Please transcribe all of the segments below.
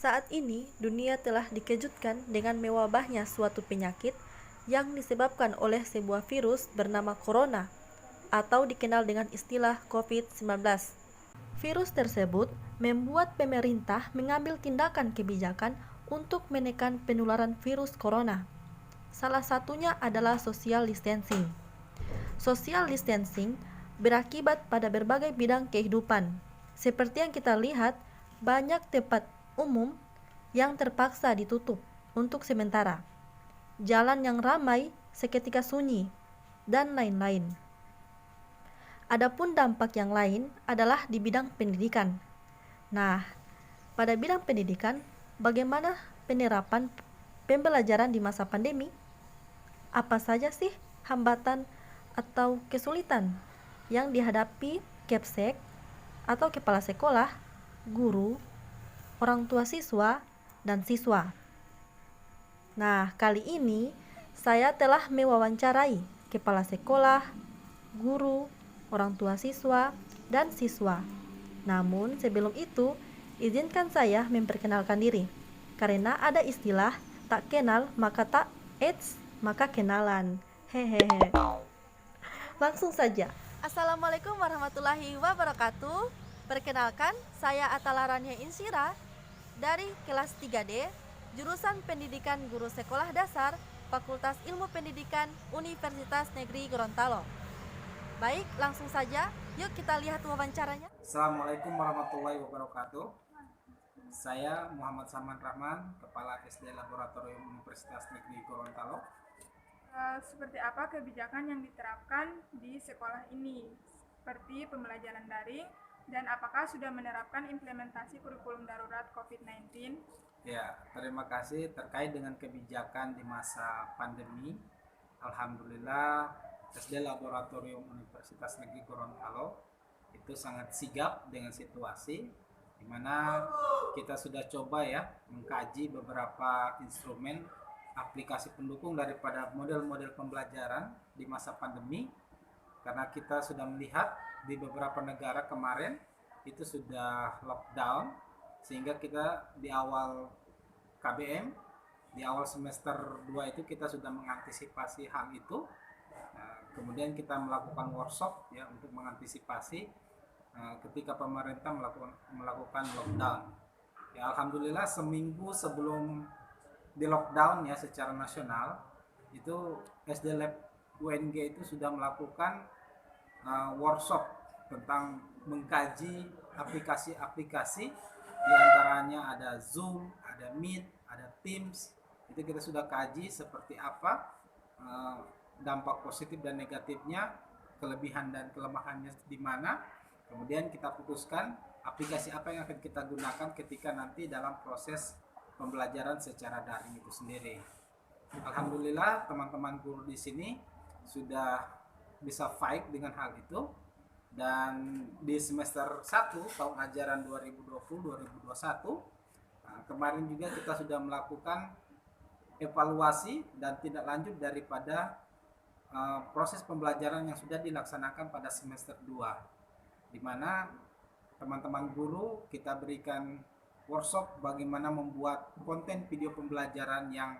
Saat ini, dunia telah dikejutkan dengan mewabahnya suatu penyakit yang disebabkan oleh sebuah virus bernama corona atau dikenal dengan istilah COVID-19. Virus tersebut membuat pemerintah mengambil tindakan kebijakan untuk menekan penularan virus corona. Salah satunya adalah social distancing. Social distancing berakibat pada berbagai bidang kehidupan. Seperti yang kita lihat, banyak tempat umum yang terpaksa ditutup untuk sementara. Jalan yang ramai seketika sunyi, dan lain-lain. Adapun dampak yang lain adalah di bidang pendidikan. Nah, pada bidang pendidikan, bagaimana penerapan pembelajaran di masa pandemi? Apa saja sih hambatan atau kesulitan yang dihadapi Kepsek atau kepala sekolah, guru, orang tua siswa, dan siswa? Nah, kali ini saya telah mewawancarai kepala sekolah, guru, orang tua siswa, dan siswa. Namun sebelum itu, izinkan saya memperkenalkan diri. Karena ada istilah tak kenal maka tak maka kenalan. Hehehe. Langsung saja. Assalamualaikum warahmatullahi wabarakatuh. Perkenalkan, saya Atala Rania Insira dari kelas 3D, jurusan Pendidikan Guru Sekolah Dasar, Fakultas Ilmu Pendidikan Universitas Negeri Gorontalo. Baik, langsung saja. Yuk kita lihat wawancaranya. Assalamualaikum warahmatullahi wabarakatuh. Saya Muhammad Saman Rahman, Kepala SD Laboratorium Universitas Negeri Gorontalo. Seperti apa kebijakan yang diterapkan di sekolah ini, seperti pembelajaran daring, dan apakah sudah menerapkan implementasi kurikulum darurat COVID-19? Ya, terima kasih. Terkait dengan kebijakan di masa pandemi, Alhamdulillah SD Laboratorium Universitas Negeri Gorontalo itu sangat sigap dengan situasi di mana kita sudah coba ya mengkaji beberapa instrumen aplikasi pendukung daripada model-model pembelajaran di masa pandemi, karena kita sudah melihat di beberapa negara kemarin itu sudah lockdown, sehingga kita di awal KBM, di awal semester 2 itu kita sudah mengantisipasi hal itu. Kemudian kita melakukan workshop ya untuk mengantisipasi ketika pemerintah melakukan lockdown. Ya, alhamdulillah seminggu sebelum di lockdown ya secara nasional itu SD Lab UNG itu sudah melakukan workshop tentang mengkaji aplikasi-aplikasi, diantaranya ada Zoom, ada Meet, ada Teams. Itu kita sudah kaji seperti apa dampak positif dan negatifnya, kelebihan dan kelemahannya di mana. Kemudian kita putuskan aplikasi apa yang akan kita gunakan ketika nanti dalam proses pembelajaran secara daring itu sendiri. Alhamdulillah teman-teman guru di sini sudah bisa fight dengan hal itu, dan di semester 1 tahun ajaran 2020-2021 kemarin juga kita sudah melakukan evaluasi dan tindak lanjut daripada proses pembelajaran yang sudah dilaksanakan pada semester 2, di mana teman-teman guru kita berikan workshop bagaimana membuat konten video pembelajaran yang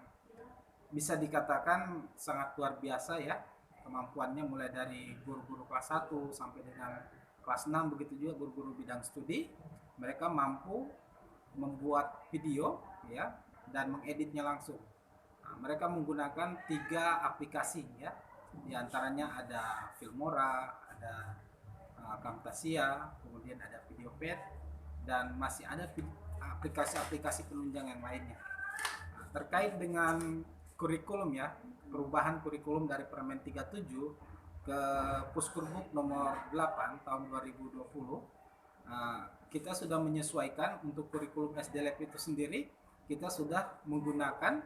bisa dikatakan sangat luar biasa ya kemampuannya, mulai dari guru-guru kelas 1 sampai dengan kelas 6, begitu juga guru-guru bidang studi. Mereka mampu membuat video ya dan mengeditnya langsung. Mereka menggunakan 3 aplikasi ya, diantaranya ada Filmora, ada Camtasia, kemudian ada Videopad, dan masih ada aplikasi-aplikasi penunjang yang lainnya. Terkait dengan kurikulum ya, perubahan kurikulum dari Permen 37 ke Puskurbuk nomor 8 tahun 2020, kita sudah menyesuaikan untuk kurikulum SD Lab itu sendiri. Kita sudah menggunakan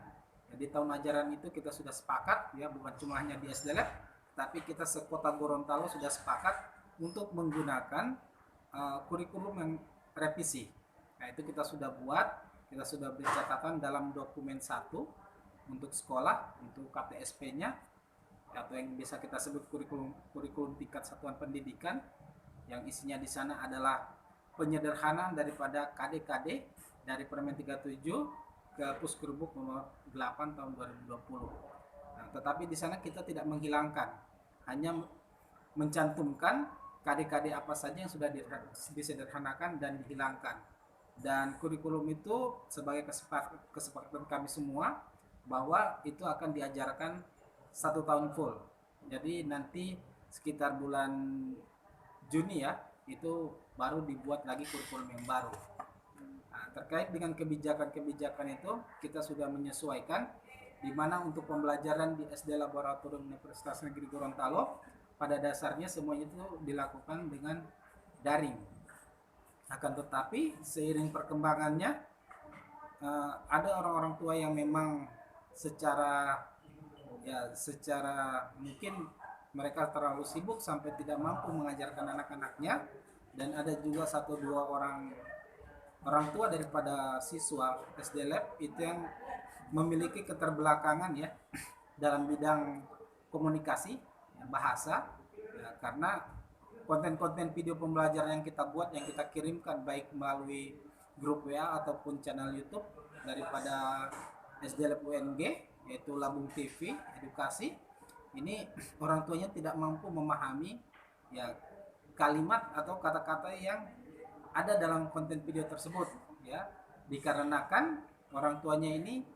di tahun ajaran itu kita sudah sepakat ya, bukan cuma hanya di SD Lab, tapi kita sekota Gorontalo sudah sepakat untuk menggunakan kurikulum yang revisi. Nah, itu kita sudah buat, kita sudah beri catatan dalam dokumen 1 untuk sekolah, untuk KTSP-nya, atau yang bisa kita sebut kurikulum tingkat satuan pendidikan, yang isinya di sana adalah penyederhanaan daripada KD-KD dari Permen 37 ke Puskerbuk nomor 8 tahun 2020. Nah, tetapi di sana kita tidak menghilangkan, hanya mencantumkan KD-KD apa saja yang sudah disederhanakan dan dihilangkan. Dan kurikulum itu sebagai kesepakatan kami semua bahwa itu akan diajarkan 1 tahun full. Jadi nanti sekitar bulan Juni ya, itu baru dibuat lagi kurikulum yang baru. Nah, terkait dengan kebijakan-kebijakan itu kita sudah menyesuaikan, di mana untuk pembelajaran di SD Laboratorium Universitas Negeri Gorontalo pada dasarnya semuanya itu dilakukan dengan daring. Akan tetapi seiring perkembangannya ada orang-orang tua yang memang secara mungkin mereka terlalu sibuk sampai tidak mampu mengajarkan anak-anaknya, dan ada juga 1-2 orang tua daripada siswa SD Lab itu yang memiliki keterbelakangan ya dalam bidang komunikasi, bahasa, ya, karena konten-konten video pembelajaran yang kita buat, yang kita kirimkan baik melalui grup WA ataupun channel YouTube daripada SD Lab UNG, yaitu Labung TV Edukasi, ini orang tuanya tidak mampu memahami ya kalimat atau kata-kata yang ada dalam konten video tersebut ya, dikarenakan orang tuanya ini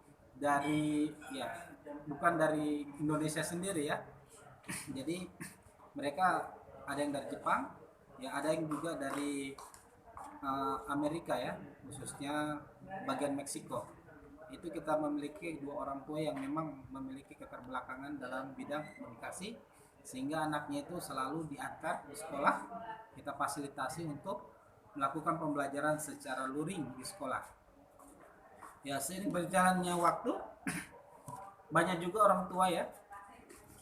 bukan dari Indonesia sendiri ya. Jadi mereka ada yang dari Jepang, ya ada yang juga dari Amerika ya, khususnya bagian Meksiko. Itu kita memiliki 2 orang tua yang memang memiliki keterbelakangan dalam bidang komunikasi, sehingga anaknya itu selalu diantar di sekolah, kita fasilitasi untuk melakukan pembelajaran secara luring di sekolah. Ya, seiring berjalannya waktu banyak juga orang tua ya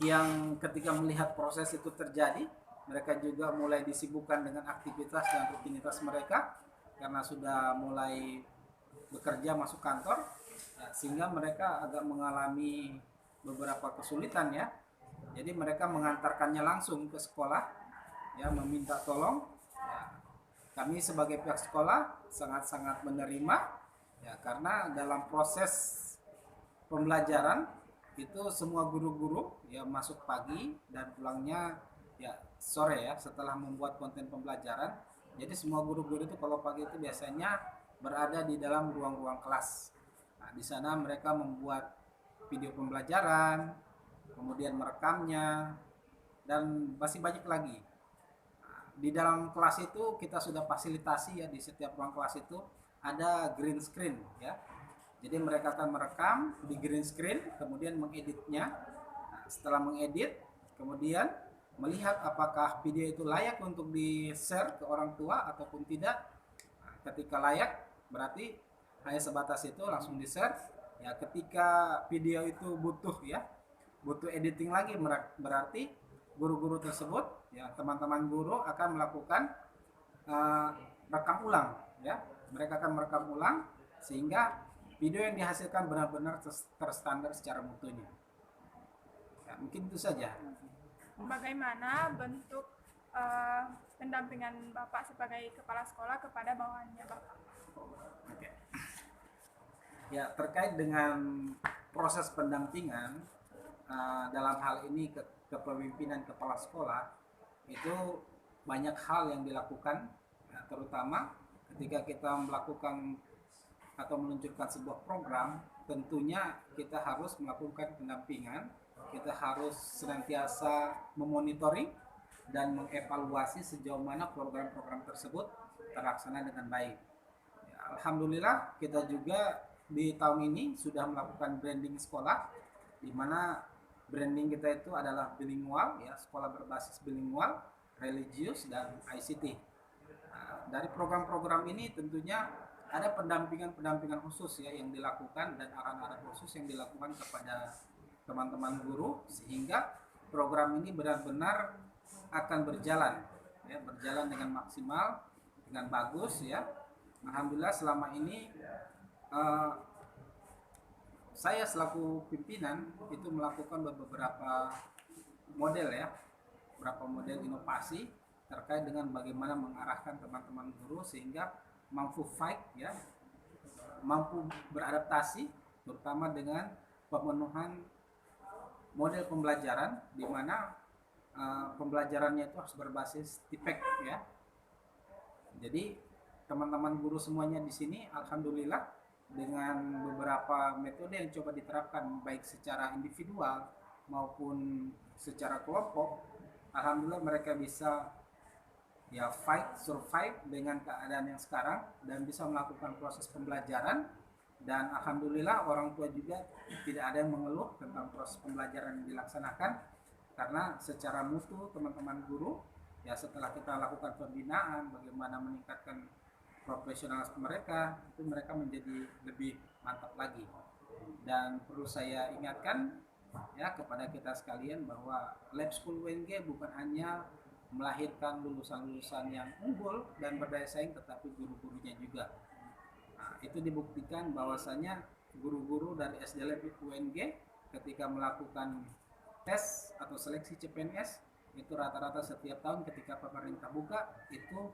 yang ketika melihat proses itu terjadi, mereka juga mulai disibukkan dengan aktivitas dan rutinitas mereka karena sudah mulai bekerja masuk kantor, ya, sehingga mereka agak mengalami beberapa kesulitan ya. Jadi mereka mengantarkannya langsung ke sekolah ya, meminta tolong. Ya, kami sebagai pihak sekolah sangat-sangat menerima ya, karena dalam proses pembelajaran itu semua guru-guru ya masuk pagi dan pulangnya ya sore ya setelah membuat konten pembelajaran. Jadi semua guru-guru itu kalau pagi itu biasanya berada di dalam ruang-ruang kelas. Nah, di sana mereka membuat video pembelajaran, kemudian merekamnya, dan masih banyak lagi. Nah, di dalam kelas itu kita sudah fasilitasi ya, di setiap ruang kelas itu ada green screen ya. Jadi mereka akan merekam di green screen, kemudian mengeditnya. Nah, setelah mengedit, kemudian melihat apakah video itu layak untuk di-share ke orang tua ataupun tidak. Nah, ketika layak, berarti hanya sebatas itu langsung di-share. Ya, ketika video itu butuh editing lagi, berarti guru-guru tersebut, ya teman-teman guru akan melakukan rekam ulang. Ya, mereka akan merekam ulang sehingga video yang dihasilkan benar-benar terstandar secara mutunya. Ya, mungkin itu saja. Bagaimana bentuk pendampingan Bapak sebagai kepala sekolah kepada bawahannya Bapak? Oke. Ya, terkait dengan proses pendampingan dalam hal ini kepemimpinan kepala sekolah, itu banyak hal yang dilakukan, ya, terutama ketika kita melakukan atau meluncurkan sebuah program, tentunya kita harus melakukan pendampingan, kita harus senantiasa memonitoring dan mengevaluasi sejauh mana program-program tersebut terlaksana dengan baik. Ya, alhamdulillah kita juga di tahun ini sudah melakukan branding sekolah, di mana branding kita itu adalah bilingual, ya, sekolah berbasis bilingual, religius, dan ICT. Nah, dari program-program ini tentunya ada pendampingan khusus ya yang dilakukan dan arahan-arahan khusus yang dilakukan kepada teman-teman guru, sehingga program ini benar-benar akan berjalan dengan maksimal, dengan bagus ya. Alhamdulillah selama ini saya selaku pimpinan itu melakukan beberapa model inovasi terkait dengan bagaimana mengarahkan teman-teman guru sehingga mampu fight ya mampu beradaptasi, terutama dengan pemenuhan model pembelajaran di mana pembelajarannya itu harus berbasis tipek ya. Jadi teman-teman guru semuanya di sini alhamdulillah dengan beberapa metode yang coba diterapkan baik secara individual maupun secara kelompok, alhamdulillah mereka bisa ya survive dengan keadaan yang sekarang dan bisa melakukan proses pembelajaran. Dan alhamdulillah orang tua juga tidak ada yang mengeluh tentang proses pembelajaran yang dilaksanakan, karena secara mutu teman-teman guru ya setelah kita lakukan pembinaan bagaimana meningkatkan profesionalitas mereka, itu mereka menjadi lebih mantap lagi. Dan perlu saya ingatkan ya kepada kita sekalian bahwa Lab School UNG bukan hanya melahirkan lulusan-lulusan yang unggul dan berdaya saing, tetapi guru-gurunya juga. Nah, itu dibuktikan bahwasanya guru-guru dari SD Lab UNG ketika melakukan tes atau seleksi CPNS itu rata-rata setiap tahun ketika pemerintah buka itu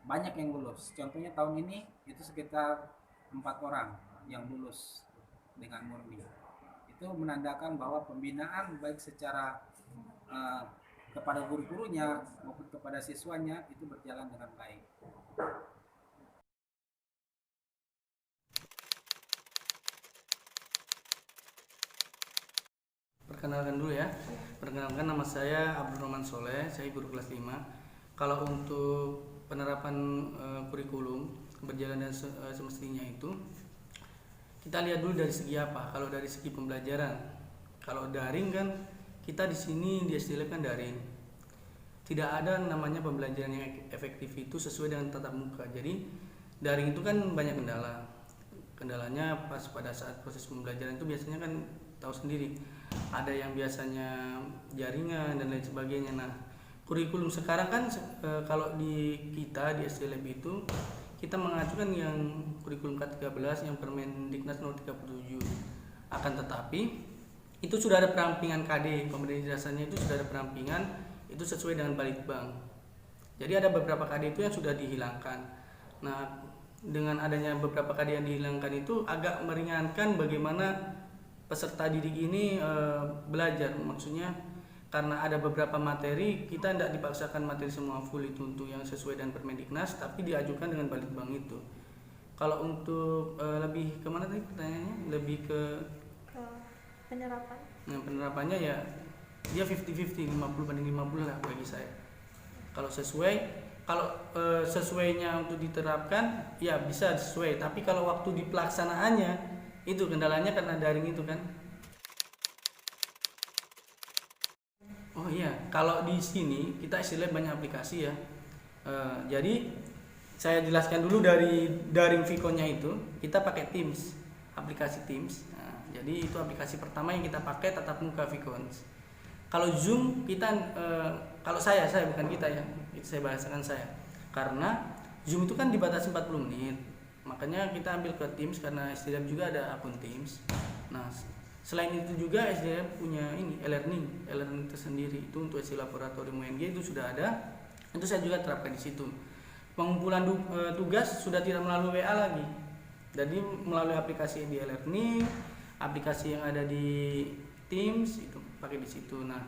banyak yang lulus. Contohnya tahun ini itu sekitar 4 orang yang lulus dengan murni. Itu menandakan bahwa pembinaan baik secara kepada guru-gurunya maupun kepada siswanya itu berjalan dengan baik. Perkenalkan dulu ya. Perkenalkan, nama saya Abdurrahman Soleh, saya guru kelas 5. Kalau untuk penerapan kurikulum berjalan dan semestinya itu kita lihat dulu dari segi apa. Kalau dari segi pembelajaran, kalau daring kan kita di sini di SD Lab kan daring. Tidak ada namanya pembelajaran yang efektif itu sesuai dengan tatap muka. Jadi daring itu kan banyak kendala. Kendalanya pas pada saat proses pembelajaran itu biasanya kan tahu sendiri. Ada yang biasanya jaringan dan lain sebagainya. Nah, kurikulum sekarang kan kalau di kita di SD Lab itu kita mengajukan yang kurikulum K13 yang Permendiknas nomor 37. Akan tetapi itu sudah ada perampingan KD, pemberian ijazahnya itu sudah ada perampingan, itu sesuai dengan Balitbang. Jadi ada beberapa KD itu yang sudah dihilangkan. Nah, dengan adanya beberapa KD yang dihilangkan itu agak meringankan bagaimana peserta didik ini belajar. Maksudnya karena ada beberapa materi kita tidak dipaksakan materi semua full itu untuk yang sesuai dengan Permendiknas, tapi diajukan dengan Balitbang itu. Kalau untuk lebih kemana tadi pertanyaannya? Lebih ke penerapan. Nah, penerapannya ya dia 50-50, 50/50 lah bagi saya. Kalau sesuainya untuk diterapkan ya bisa sesuai, tapi kalau waktu di pelaksanaannya itu kendalanya karena daring itu kan. Oh iya, kalau di sini kita istilahnya banyak aplikasi ya. Jadi saya jelaskan dulu dari daring Vicon-nya itu kita pakai Teams, aplikasi Teams. Nah, jadi itu aplikasi pertama yang kita pakai tatap muka Vicon. Kalau Zoom kita kalau saya bukan kita ya, saya bahasakan saya. Karena Zoom itu kan dibatasi 40 menit. Makanya kita ambil ke Teams karena SDLab juga ada akun Teams. Nah, selain itu juga SDLab punya ini e-learning tersendiri. Itu untuk SI Laboratorium UNG itu sudah ada. Itu saya juga terapkan di situ. Pengumpulan tugas sudah tidak melalui WA lagi. Jadi melalui aplikasi di e-learning, aplikasi yang ada di Teams itu pakai di situ. Nah,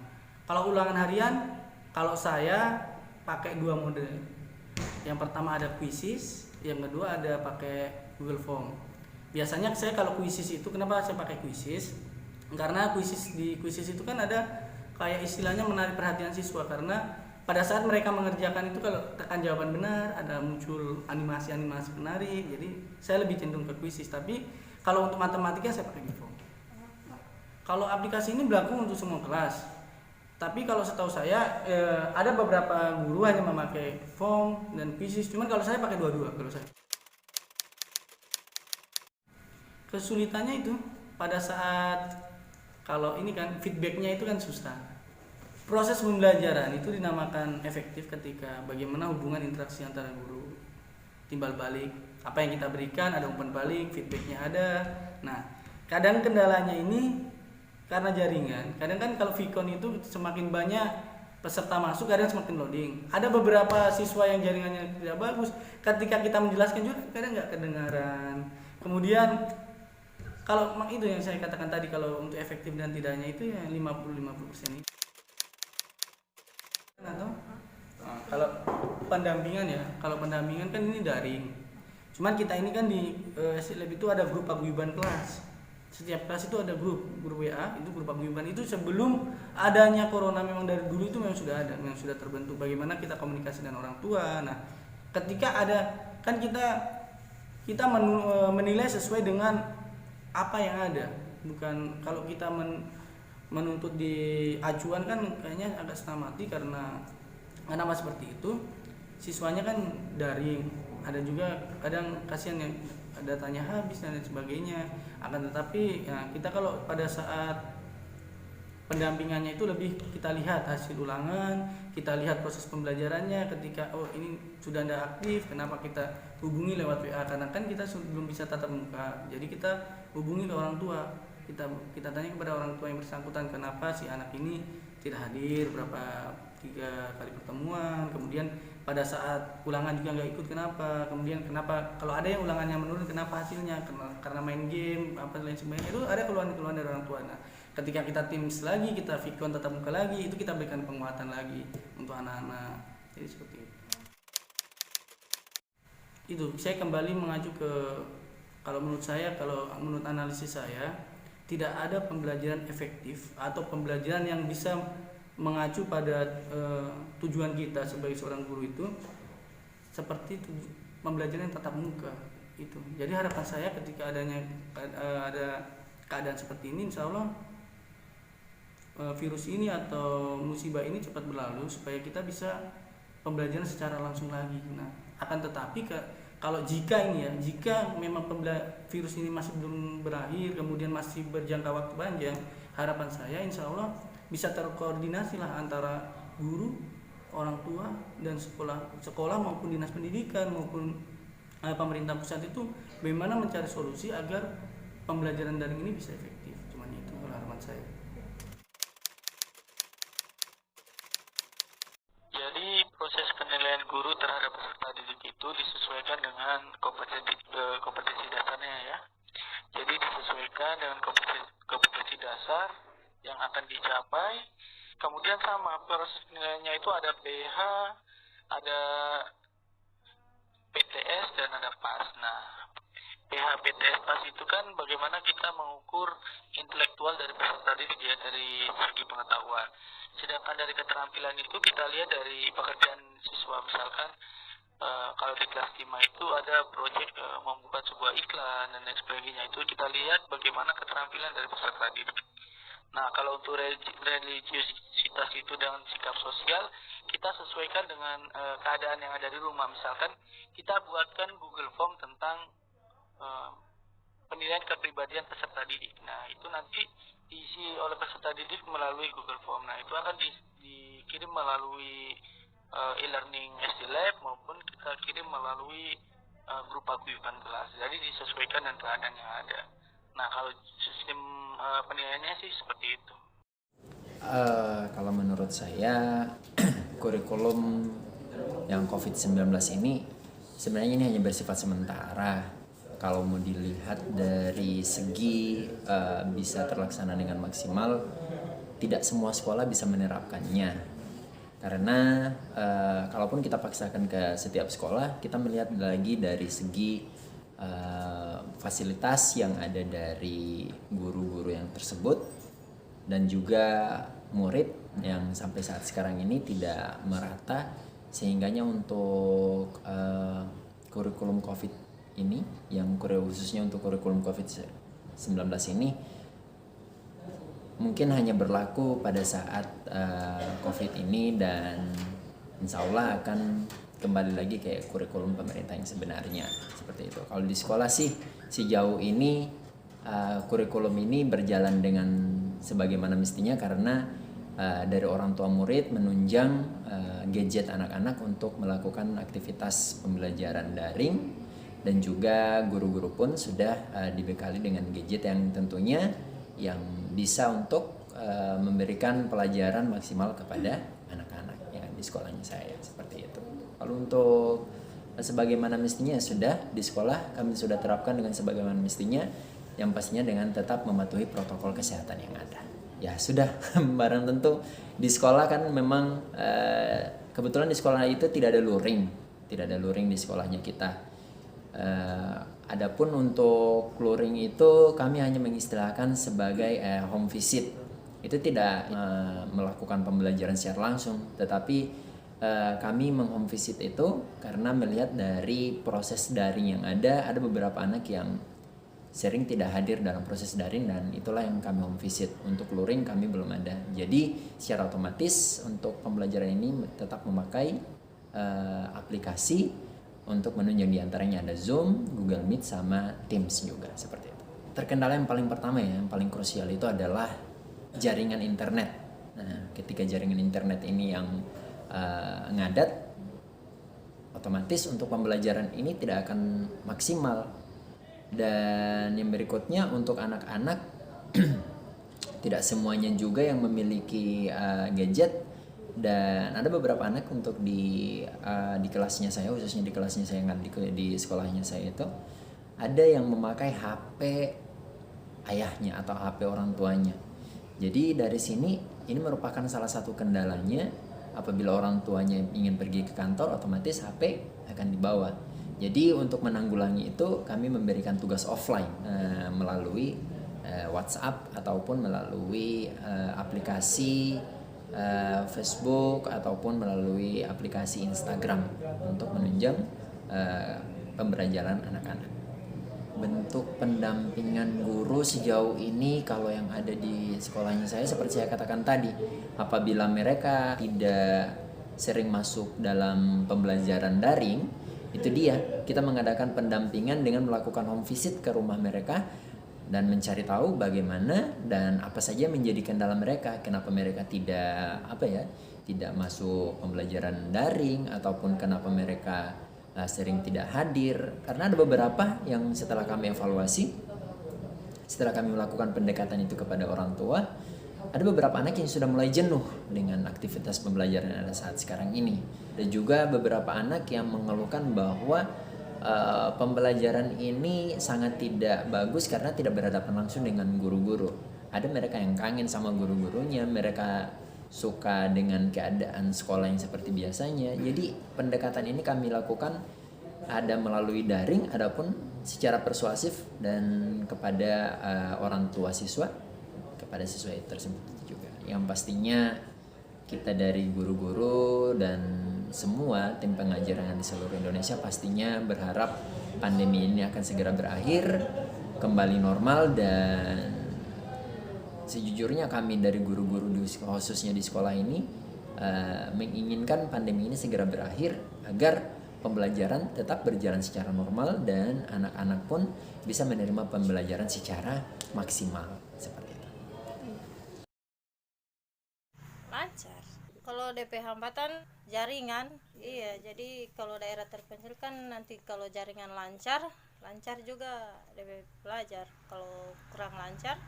kalau ulangan harian, kalau saya pakai 2 mode. Yang pertama ada Quizzes, yang kedua ada pakai Google Form. Biasanya saya kalau Quizzes itu, kenapa saya pakai Quizzes? Karena di Quizzes itu kan ada kayak istilahnya menarik perhatian siswa, karena pada saat mereka mengerjakan itu kalau tekan jawaban benar ada muncul animasi-animasi menarik. Jadi saya lebih cenderung ke Quizzes. Tapi kalau untuk matematika saya pakai Google Form. Kalau aplikasi ini berlaku untuk semua kelas. Tapi kalau setahu saya ada beberapa guru hanya memakai form dan Quizzes. Cuman kalau saya pakai dua-dua kalau saya. Kesulitannya itu pada saat kalau ini kan feedbacknya itu kan susah. Proses pembelajaran itu dinamakan efektif ketika bagaimana hubungan interaksi antara guru, timbal balik, apa yang kita berikan ada umpan balik, feedbacknya ada. Nah, kadang kendalanya ini karena jaringan. Kadang kan kalau Vicon itu semakin banyak peserta masuk, kadang semakin loading. Ada beberapa siswa yang jaringannya tidak bagus. Ketika kita menjelaskan juga kadang nggak kedengaran. Kemudian kalau memang itu yang saya katakan tadi, kalau untuk efektif dan tidaknya itu ya 50-50% itu. Atau kalau pendampingan ya, kalau pendampingan kan ini daring. Cuman kita ini kan di SLab itu ada grup paguyuban kelas. Setiap kelas itu ada grup WA, itu grup paguyuban itu sebelum adanya corona memang dari dulu itu memang sudah ada, memang sudah terbentuk. Bagaimana kita komunikasi dengan orang tua. Nah, ketika ada kan kita menilai sesuai dengan apa yang ada, bukan kalau kita menuntut di acuan kan kayaknya agak setengah mati karena seperti itu siswanya kan daring, ada juga kadang kasihan yang datanya habis dan lain sebagainya. Akan tetapi ya, kita kalau pada saat pendampingannya itu lebih kita lihat hasil ulangan, kita lihat proses pembelajarannya. Ketika ini sudah tidak aktif, kenapa kita hubungi lewat WA, karena kan kita belum bisa tatap muka, jadi kita hubungi ke orang tua, kita tanya kepada orang tua yang bersangkutan kenapa si anak ini tidak hadir berapa 3 kali pertemuan, kemudian pada saat ulangan juga nggak ikut kenapa, kemudian kenapa kalau ada yang ulangannya menurun kenapa hasilnya, karena main game apa lain sebagainya, itu ada keluhan-keluhan dari orang tua. Nah, ketika kita Teams lagi, kita Vicon tatap muka lagi, itu kita berikan penguatan lagi untuk anak-anak. Jadi seperti itu saya kembali mengacu ke, kalau menurut analisis saya tidak ada pembelajaran efektif atau pembelajaran yang bisa mengacu pada tujuan kita sebagai seorang guru itu seperti pembelajaran tatap muka itu. Jadi harapan saya ketika ada keadaan seperti ini, insya Allah virus ini atau musibah ini cepat berlalu supaya kita bisa pembelajaran secara langsung lagi. Nah, akan tetapi jika memang virus ini masih belum berakhir, kemudian masih berjangka waktu panjang, harapan saya insya Allah bisa terkoordinasi lah antara guru, orang tua, dan sekolah maupun dinas pendidikan maupun pemerintah pusat itu bagaimana mencari solusi agar pembelajaran daring ini bisa efektif. Cuman itu harapan saya. Jadi proses penilaian guru terhadap peserta didik itu disesuaikan dengan kompetensi dasarnya ya. Jadi disesuaikan dengan kompetensi dasar yang akan dicapai. Kemudian sama proses penilaiannya itu ada PH, ada PTS dan ada PAS. Nah, PH, PTS, PAS itu kan bagaimana kita mengukur intelektual dari peserta didik ya, dari segi pengetahuan. Sedangkan dari keterampilan itu kita lihat dari pekerjaan siswa, misalkan kalau di kelas 5 itu ada proyek membuat sebuah iklan dan lain sebagainya, itu kita lihat bagaimana keterampilan dari peserta didik. Nah, kalau untuk religiusitas itu dengan sikap sosial, kita sesuaikan dengan keadaan yang ada di rumah. Misalkan kita buatkan Google Form tentang penilaian kepribadian peserta didik. Nah, itu nanti diisi oleh peserta didik melalui Google Form. Nah, itu akan dikirim melalui e-learning SLab maupun kita kirim melalui grup paguyuban kelas. Jadi disesuaikan dengan keadaan yang ada. Nah, kalau sistem penilaiannya sih seperti itu. Kalau menurut saya kurikulum yang COVID-19 ini sebenarnya ini hanya bersifat sementara. Kalau mau dilihat dari segi bisa terlaksana dengan maksimal, tidak semua sekolah bisa menerapkannya. Karena kalaupun kita paksakan ke setiap sekolah, kita melihat lagi dari segi fasilitas yang ada dari guru-guru yang tersebut dan juga murid yang sampai saat sekarang ini tidak merata, sehingganya untuk kurikulum COVID ini, yang khususnya untuk kurikulum COVID-19 ini mungkin hanya berlaku pada saat COVID ini, dan insya Allah akan kembali lagi kayak kurikulum pemerintah yang sebenarnya, seperti itu. Kalau di sekolah sih sejauh ini kurikulum ini berjalan dengan sebagaimana mestinya, karena dari orang tua murid menunjang gadget anak-anak untuk melakukan aktivitas pembelajaran daring, dan juga guru-guru pun sudah dibekali dengan gadget yang tentunya yang bisa untuk memberikan pelajaran maksimal kepada anak-anak yang di sekolahnya saya, seperti itu. Kalau untuk sebagaimana mestinya sudah di sekolah kami sudah terapkan dengan sebagaimana mestinya, yang pastinya dengan tetap mematuhi protokol kesehatan yang ada. Ya sudah, barang tentu di sekolah kan memang kebetulan di sekolah itu tidak ada luring di sekolahnya kita. Adapun untuk luring itu kami hanya mengistilahkan sebagai home visit. Itu tidak melakukan pembelajaran secara langsung, tetapi kami menghome visit itu karena melihat dari proses daring yang ada beberapa anak yang sering tidak hadir dalam proses daring, dan itulah yang kami home visit. Untuk luring kami belum ada. Jadi secara otomatis untuk pembelajaran ini tetap memakai aplikasi untuk menunjang, diantaranya ada Zoom, Google Meet, sama Teams juga seperti itu. Terkendala yang paling pertama yang paling krusial itu adalah jaringan internet. Nah, ketika jaringan internet ini yang ngadat, otomatis untuk pembelajaran ini tidak akan maksimal. Dan yang berikutnya untuk anak-anak tidak semuanya juga yang memiliki gadget, dan ada beberapa anak untuk di kelasnya saya, khususnya di kelasnya saya kan di sekolahnya saya itu ada yang memakai HP ayahnya atau HP orang tuanya. Jadi dari sini ini merupakan salah satu kendalanya, apabila orang tuanya ingin pergi ke kantor otomatis HP akan dibawa. Jadi untuk menanggulangi itu kami memberikan tugas offline melalui WhatsApp ataupun melalui aplikasi Facebook ataupun melalui aplikasi Instagram untuk menunjang pembelajaran anak-anak. Bentuk pendampingan guru sejauh ini kalau yang ada di sekolahnya saya seperti saya katakan tadi, apabila mereka tidak sering masuk dalam pembelajaran daring, itu dia kita mengadakan pendampingan dengan melakukan home visit ke rumah mereka dan mencari tahu bagaimana dan apa saja menjadi kendala mereka, kenapa mereka tidak masuk pembelajaran daring, ataupun kenapa mereka sering tidak hadir. Karena ada beberapa yang setelah kami evaluasi, setelah kami melakukan pendekatan itu kepada orang tua, ada beberapa anak yang sudah mulai jenuh dengan aktivitas pembelajaran yang ada saat sekarang ini. Dan juga beberapa anak yang mengeluhkan bahwa pembelajaran ini sangat tidak bagus karena tidak berhadapan langsung dengan guru-guru. Ada mereka yang kangen sama guru-gurunya, mereka suka dengan keadaan sekolah yang seperti biasanya. Jadi pendekatan ini kami lakukan ada melalui daring, adapun secara persuasif dan kepada orang tua siswa, kepada siswa tersebut juga. Yang pastinya kita dari guru-guru dan semua tim pengajaran di seluruh Indonesia pastinya berharap pandemi ini akan segera berakhir, kembali normal, dan sejujurnya kami dari guru-guru khususnya di sekolah ini menginginkan pandemi ini segera berakhir agar pembelajaran tetap berjalan secara normal dan anak-anak pun bisa menerima pembelajaran secara maksimal seperti itu. Lancar. Kalau DP hambatan jaringan, iya. Jadi kalau daerah terpencil kan nanti kalau jaringan lancar juga DP belajar. Kalau kurang lancar,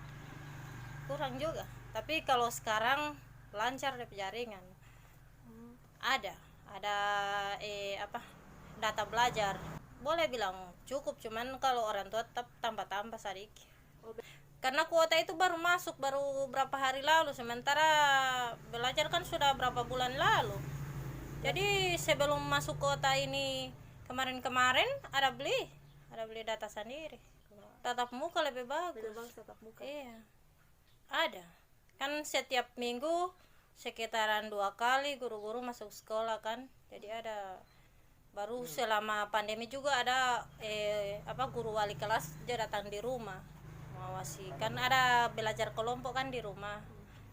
kurang juga. Tapi kalau sekarang lancar DP jaringan. Ada data belajar. Boleh bilang cukup, cuman kalau orang tua tetap tambah-tambah sedikit. Karena kuota itu baru masuk baru berapa hari lalu, sementara belajar kan sudah berapa bulan lalu. Jadi sebelum masuk kuota ini kemarin ada beli data sendiri. Tatap muka lebih bagus. Tatap muka. Iya. Ada. Kan setiap minggu sekitaran 2 kali guru-guru masuk sekolah kan. Jadi ada baru selama pandemi juga ada guru wali kelas dia datang di rumah mengawasi, kan ada belajar kelompok kan di rumah.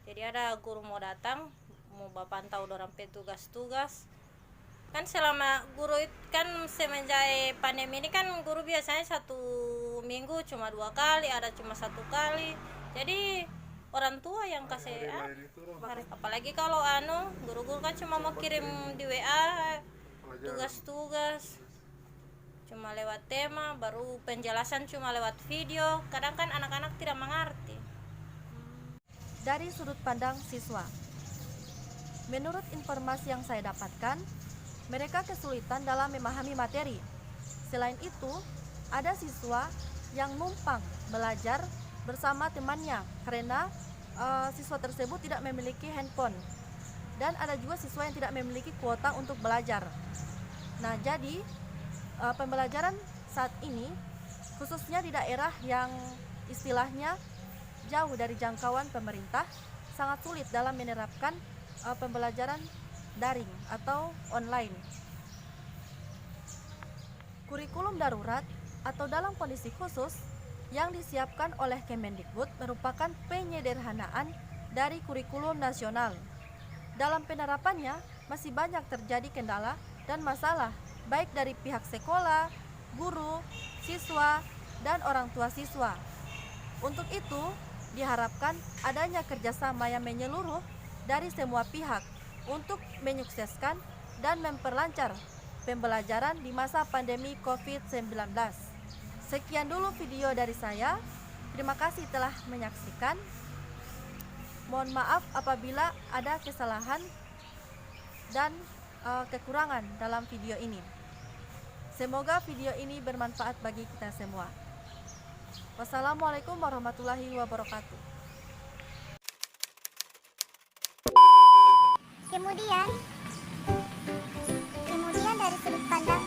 Jadi ada guru mau datang mau pantau dorang tugas-tugas. Kan selama guru kan semenjak pandemi ini kan guru biasanya 1 minggu cuma 2 kali, ada cuma 1 kali. Jadi orang tua yang kasih apalagi kalau guru-guru kan cuma mau kirim di WA tugas-tugas cuma lewat tema, baru penjelasan cuma lewat video. Kadang kan anak-anak tidak mengerti. Dari sudut pandang siswa, menurut informasi yang saya dapatkan, mereka kesulitan dalam memahami materi. Selain itu, ada siswa yang numpang belajar bersama temannya karena siswa tersebut tidak memiliki handphone. Dan ada juga siswa yang tidak memiliki kuota untuk belajar. Nah, jadi pembelajaran saat ini, khususnya di daerah yang istilahnya jauh dari jangkauan pemerintah, sangat sulit dalam menerapkan pembelajaran daring atau online. Kurikulum darurat atau dalam kondisi khusus yang disiapkan oleh Kemendikbud merupakan penyederhanaan dari kurikulum nasional. Dalam penerapannya masih banyak terjadi kendala dan masalah baik dari pihak sekolah, guru, siswa, dan orang tua siswa. Untuk itu, diharapkan adanya kerjasama yang menyeluruh dari semua pihak untuk menyukseskan dan memperlancar pembelajaran di masa pandemi COVID-19. Sekian dulu video dari saya. Terima kasih telah menyaksikan. Mohon maaf apabila ada kesalahan dan kekurangan dalam video ini. Semoga video ini bermanfaat bagi kita semua. Wassalamualaikum warahmatullahi wabarakatuh. Kemudian dari sudut pandang